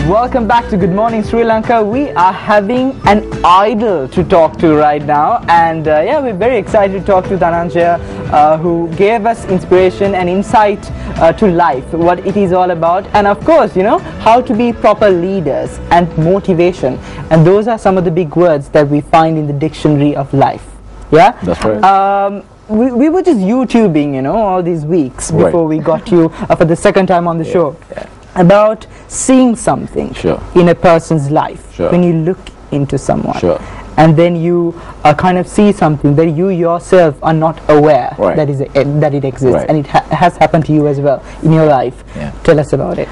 Welcome back to Good Morning Sri Lanka. We are having an idol to talk to right now, and we're very excited to talk to Dhananjaya, who gave us inspiration and insight to life, what it is all about, and of course, how to be proper leaders and motivation. And those are some of the big words that we find in the dictionary of life. Yeah, that's right. We were just YouTubing, all these weeks before we got you for the second time on the show. Yeah. About seeing something in a person's life when you look into someone, and then you kind of see something that you yourself are not aware that it exists, and it has happened to you as well in your life. Tell us about it.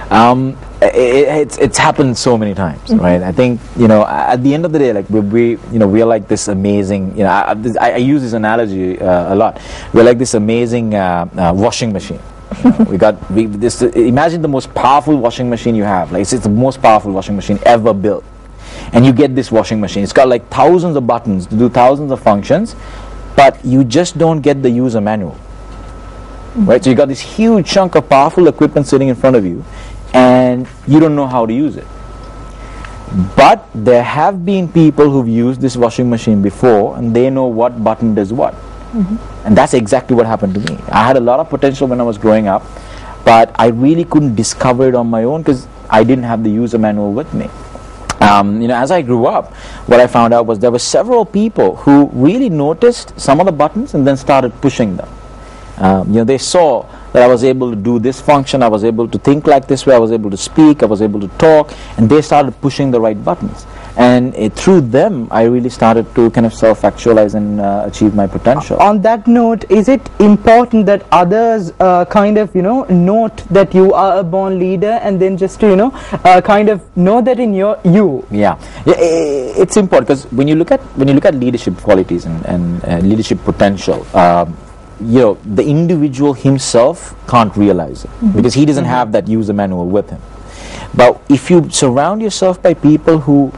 It's happened so many times, right? I think at the end of the day, like we are like this amazing. I use this analogy a lot. We're like this amazing washing machine. Imagine the most powerful washing machine you have. Like it's the most powerful washing machine ever built, and you get this washing machine. It's got like thousands of buttons to do thousands of functions, but you just don't get the user manual, right? So you got this huge chunk of powerful equipment sitting in front of you, and you don't know how to use it. But there have been people who've used this washing machine before, and they know what button does what. And that's exactly what happened to me. I had a lot of potential when I was growing up, but I really couldn't discover it on my own because I didn't have the user manual with me. As I grew up, what I found out was there were several people who really noticed some of the buttons and then started pushing them. They saw that I was able to do this function, I was able to think like this way, I was able to speak, I was able to talk, and they started pushing the right buttons. And through them, I really started to kind of self-actualize and achieve my potential. On that note, is it important that others note that you are a born leader, and then just to kind of know that in you? Yeah, it's important because when you look at leadership qualities and leadership potential, the individual himself can't realize it because he doesn't have that user manual with him. But if you surround yourself by people who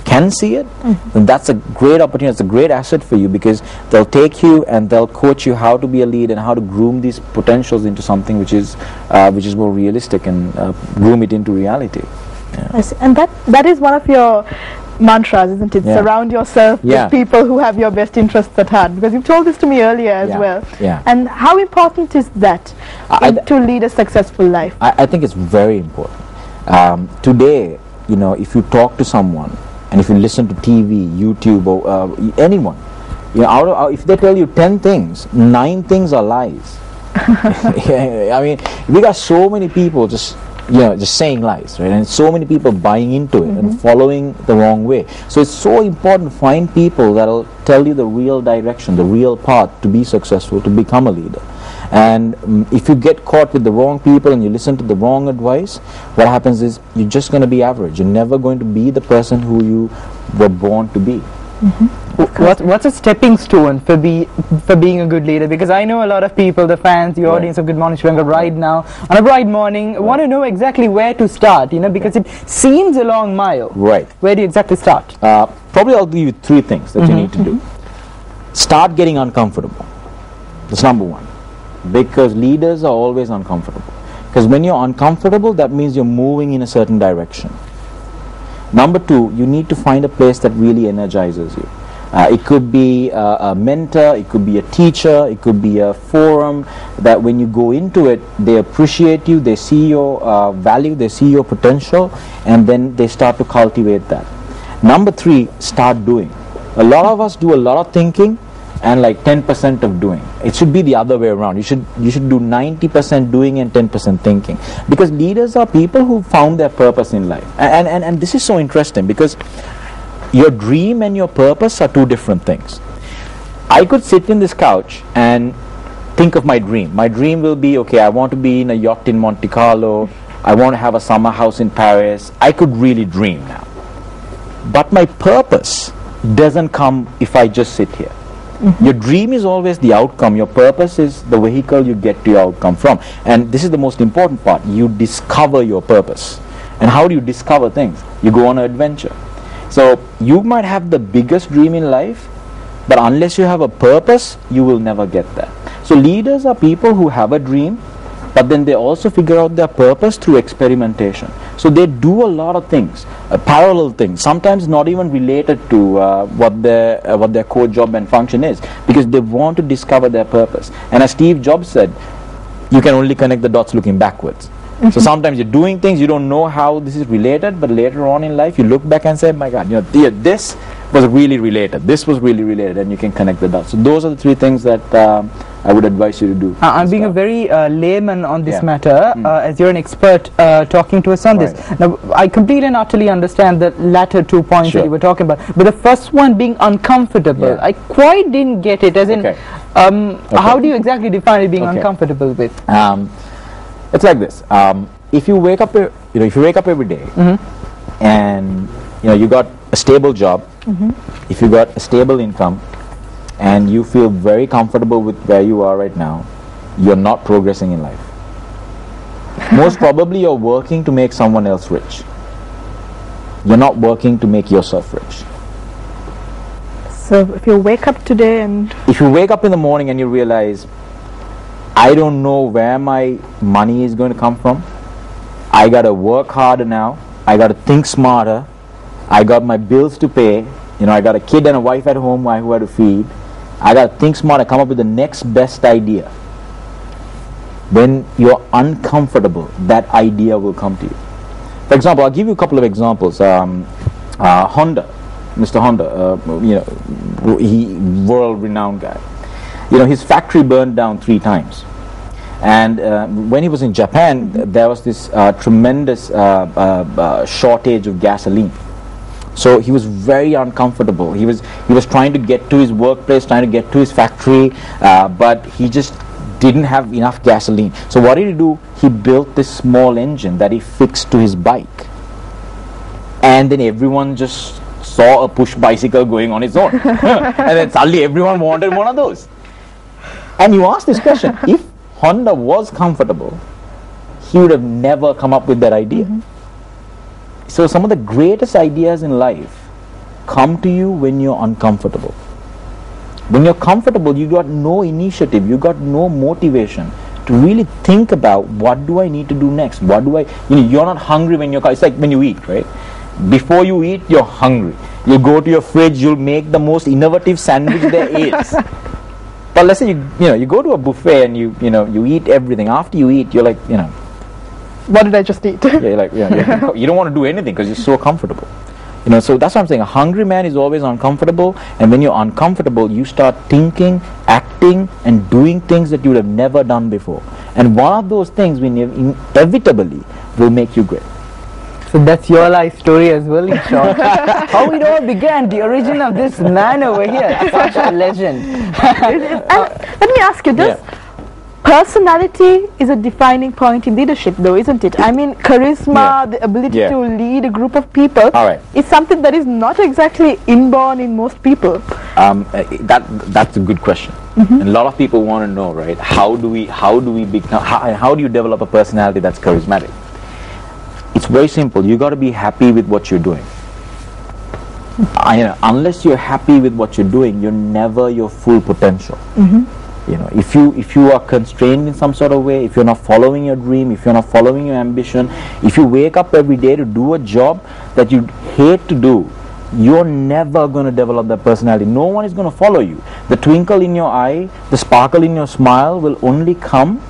can see it, then that's a great opportunity, it's a great asset for you, because they'll take you and they'll coach you how to be a lead and how to groom these potentials into something which is more realistic and groom it into reality. And that is one of your mantras, isn't it? Surround yourself with people who have your best interests at heart, because you've told this to me earlier as well. And how important is that to lead a successful life? I think it's very important. Today, if you talk to someone and if you listen to TV, YouTube, or anyone, if they tell you 10 things, 9 things are lies. I mean, we got so many people just saying lies, right? And so many people buying into it and following the wrong way. So it's so important to find people that'll tell you the real direction, the real path to be successful, to become a leader. And if you get caught with the wrong people and you listen to the wrong advice, what happens is you're just going to be average. You're never going to be the person who you were born to be. What's a stepping stone for being a good leader? Because I know a lot of people, the fans, the audience of Good Morning Sri Lanka right now, on a bright morning, want to know exactly where to start, because it seems a long mile. Right. Where do you exactly start? Probably I'll give you 3 things that you need to do. Start getting uncomfortable. That's number 1. Because leaders are always uncomfortable. Because when you're uncomfortable, that means you're moving in a certain direction. Number 2, you need to find a place that really energizes you. It could be a mentor, it could be a teacher, it could be a forum that when you go into it, they appreciate you, they see your value, they see your potential, and then they start to cultivate that. Number 3, start doing. A lot of us do a lot of thinking and like 10% of doing. It should be the other way around. You should do 90% doing and 10% thinking, because leaders are people who found their purpose in life. And this is so interesting, because your dream and your purpose are 2 different things. I could sit in this couch and think of my dream. My dream will be, okay, I want to be in a yacht in Monte Carlo, I want to have a summer house in Paris. I could really dream now. But my purpose doesn't come if I just sit here. Your dream is always the outcome. Your purpose is the vehicle you get to your outcome from. And this is the most important part. You discover your purpose. And how do you discover things? You go on an adventure. So you might have the biggest dream in life, but unless you have a purpose, you will never get there. So leaders are people who have a dream, but then they also figure out their purpose through experimentation. So they do a lot of things, parallel things, sometimes not even related to what their core job and function is, because they want to discover their purpose. And as Steve Jobs said, you can only connect the dots looking backwards. So sometimes you're doing things, you don't know how this is related, but later on in life you look back and say, my God, this was really related, this was really related, and you can connect the dots. So those are the 3 things that I would advise you to do. I'm being a very layman on this matter, as you're an expert talking to us on this. Now, I completely and utterly understand the latter 2 points that you were talking about, but the first one being uncomfortable, I quite didn't get it, as in, how do you exactly define it being uncomfortable with? It's like this. If you wake up, if you wake up every day, and you got a stable job, if you got a stable income, and you feel very comfortable with where you are right now, you're not progressing in life. Most probably, you're working to make someone else rich. You're not working to make yourself rich. So if you wake up today and if you wake up in the morning and you realize, I don't know where my money is going to come from, I got to work harder now, I got to think smarter, I got my bills to pay, I got a kid and a wife at home who I have to feed, I got to think smarter, come up with the next best idea. When you're uncomfortable, that idea will come to you. For example, I'll give you a couple of examples. Honda, Mr. Honda, he world-renowned guy. His factory burned down 3 times. And when he was in Japan, there was this tremendous shortage of gasoline. So he was very uncomfortable. He was trying to get to his workplace, trying to get to his factory, but he just didn't have enough gasoline. So what did he do? He built this small engine that he fixed to his bike. And then everyone just saw a push bicycle going on its own. And then suddenly everyone wanted one of those. And you ask this question, if Honda was comfortable, he would have never come up with that idea. So some of the greatest ideas in life come to you when you're uncomfortable. When you're comfortable, you got no initiative, you got no motivation to really think about, what do I need to do next? What do I, you're not hungry when you're, it's like when you eat, right? Before you eat, you're hungry. You go to your fridge, you'll make the most innovative sandwich there is. But let's say you go to a buffet and you eat everything. After you eat, you're like, what did I just eat? You're like, you don't want to do anything because you're so comfortable. So that's what I'm saying. A hungry man is always uncomfortable, and when you're uncomfortable, you start thinking, acting, and doing things that you would have never done before. And one of those things inevitably will make you great. So that's your life story as well, in short. How it all began, the origin of this man over here, such a legend. Let me ask you this. Personality is a defining point in leadership, though, isn't it? I mean, charisma, the ability to lead a group of people, is something that is not exactly inborn in most people. That's a good question. And a lot of people want to know, right? How do we become? How do you develop a personality that's charismatic? It's very simple. You got to be happy with what you're doing. Unless you're happy with what you're doing, you're never your full potential. If you are constrained in some sort of way, if you're not following your dream, if you're not following your ambition, if you wake up every day to do a job that you hate to do, you're never going to develop that personality. No one is going to follow you. The twinkle in your eye, the sparkle in your smile will only come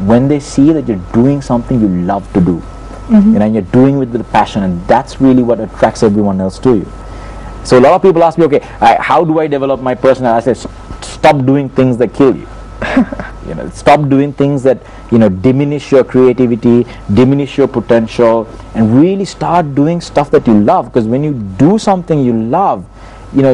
when they see that you're doing something you love to do. And you're doing it with passion, and that's really what attracts everyone else to you. So a lot of people ask me, okay, how do I develop my personality? I say, stop doing things that kill you. Stop doing things that diminish your creativity, diminish your potential, and really start doing stuff that you love. Because when you do something you love, you're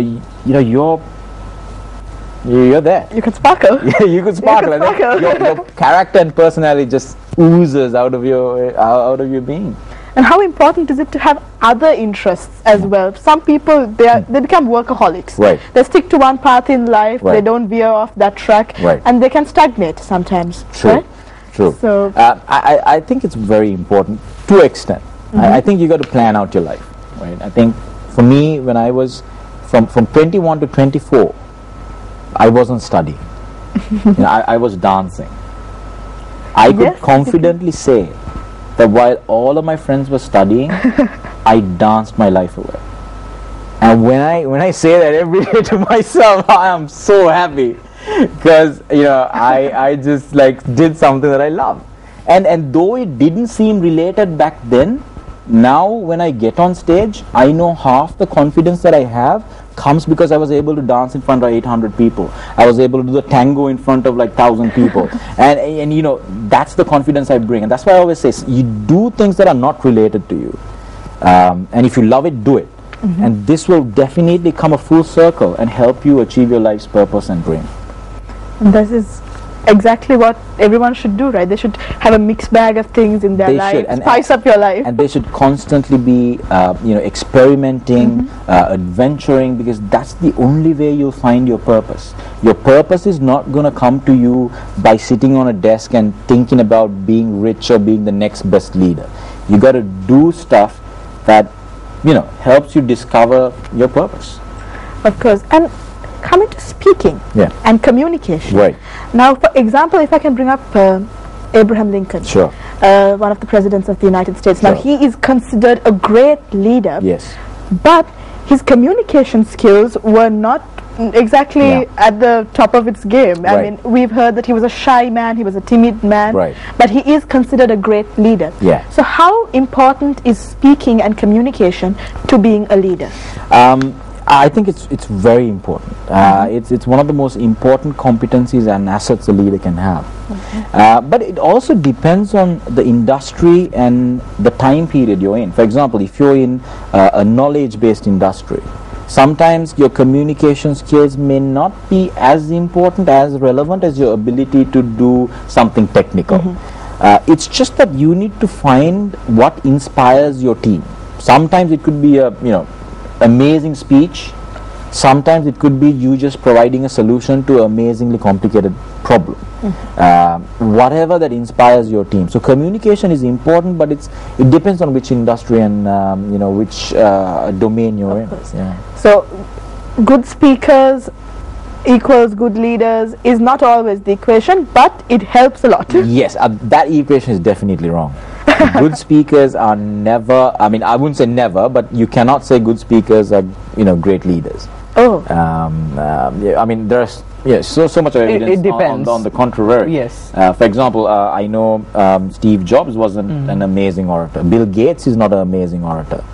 there. You can sparkle. Yeah, you can sparkle. Your character and personality just oozes out of your being. And how important is it to have other interests as well? Some people, they become workaholics. Right. They stick to one path in life. Right. They don't veer off that track. Right. And they can stagnate sometimes. True. Right? True. So I think it's very important to an extent. I think you got to plan out your life. Right. I think for me, when I was from 21 to 24, I wasn't studying. I was dancing. I could confidently say that while all of my friends were studying, I danced my life away. And when I say that every day to myself, I am so happy, because I just like did something that I love. And though it didn't seem related back then, now when I get on stage, I know half the confidence that I have comes because I was able to dance in front of 800 people. I was able to do the tango in front of like 1,000 people. and that's the confidence I bring. And that's why I always say, you do things that are not related to you. And if you love it, do it. And this will definitely come a full circle and help you achieve your life's purpose and dream. And this is exactly what everyone should do, right? They should have a mixed bag of things in their life, spice up your life. And they should constantly be, experimenting, adventuring, because that's the only way you'll find your purpose. Your purpose is not going to come to you by sitting on a desk and thinking about being rich or being the next best leader. You got to do stuff that helps you discover your purpose. Of course. And coming to speaking and communication. Right. Now, for example, if I can bring up Abraham Lincoln, sure, one of the presidents of the United States. Now, he is considered a great leader. Yes. But his communication skills were not exactly at the top of its game. I mean, we've heard that he was a shy man, he was a timid man, but he is considered a great leader. So how important is speaking and communication to being a leader? I think it's very important. It's one of the most important competencies and assets a leader can have. But it also depends on the industry and the time period you're in. For example, if you're in a knowledge-based industry, sometimes your communication skills may not be as important, as relevant as your ability to do something technical. It's just that you need to find what inspires your team. Sometimes it could be a amazing speech. Sometimes it could be you just providing a solution to an amazingly complicated problem. Whatever that inspires your team. So communication is important, but it depends on which industry and which domain you're in. So good speakers equals good leaders is not always the equation, but it helps a lot. Yes, that equation is definitely wrong. Good speakers are never, I wouldn't say never, but you cannot say good speakers are great leaders. There's so much evidence it depends. On the contrary. Yes. For example, I know Steve Jobs wasn't an amazing orator. Bill Gates is not an amazing orator.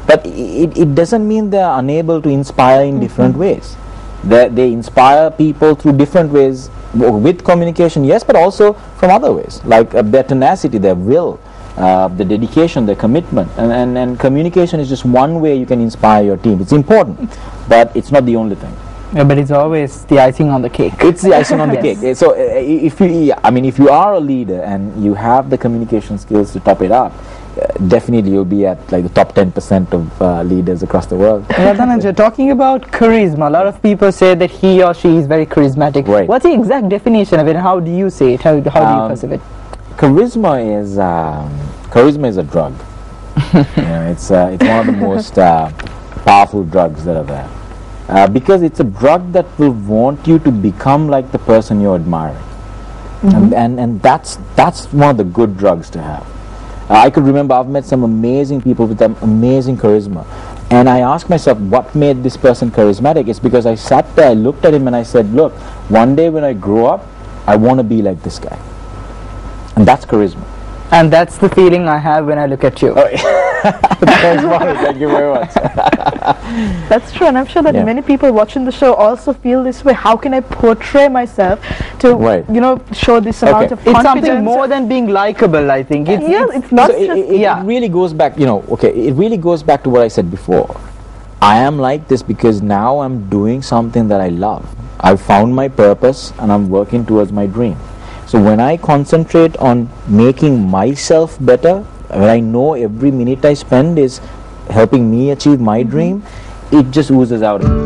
But it doesn't mean they're unable to inspire in different ways. They inspire people through different ways, with communication, yes, but also from other ways, like their tenacity, their will, the dedication, their commitment, and communication is just one way you can inspire your team. It's important, but it's not the only thing. But it's always the icing on the cake. It's the icing on the cake. So if you are a leader and you have the communication skills to top it up, definitely you'll be at like the top 10% of leaders across the world. Dhananjay, talking about charisma, a lot of people say that he or she is very charismatic. Right. What's the exact definition of it? How do you say it? How do you perceive it? Charisma is a drug. It's one of the most powerful drugs that are there, because it's a drug that will want you to become like the person you're admiring, and that's one of the good drugs to have. I could remember I've met some amazing people with amazing charisma, and I asked myself what made this person charismatic. It's because I sat there, I looked at him and I said, look, one day when I grow up, I want to be like this guy. And that's charisma. And that's the feeling I have when I look at you. Thanks, Manu. Thank you very much. That's true, and I'm sure that many people watching the show also feel this way. How can I portray myself to, show this amount of confidence? It's something more than being likable, I think. It's not so just... It really goes back, it really goes back to what I said before. I am like this because now I'm doing something that I love. I've found my purpose and I'm working towards my dream. So when I concentrate on making myself better, when I know every minute I spend is helping me achieve my dream, it just oozes out of me.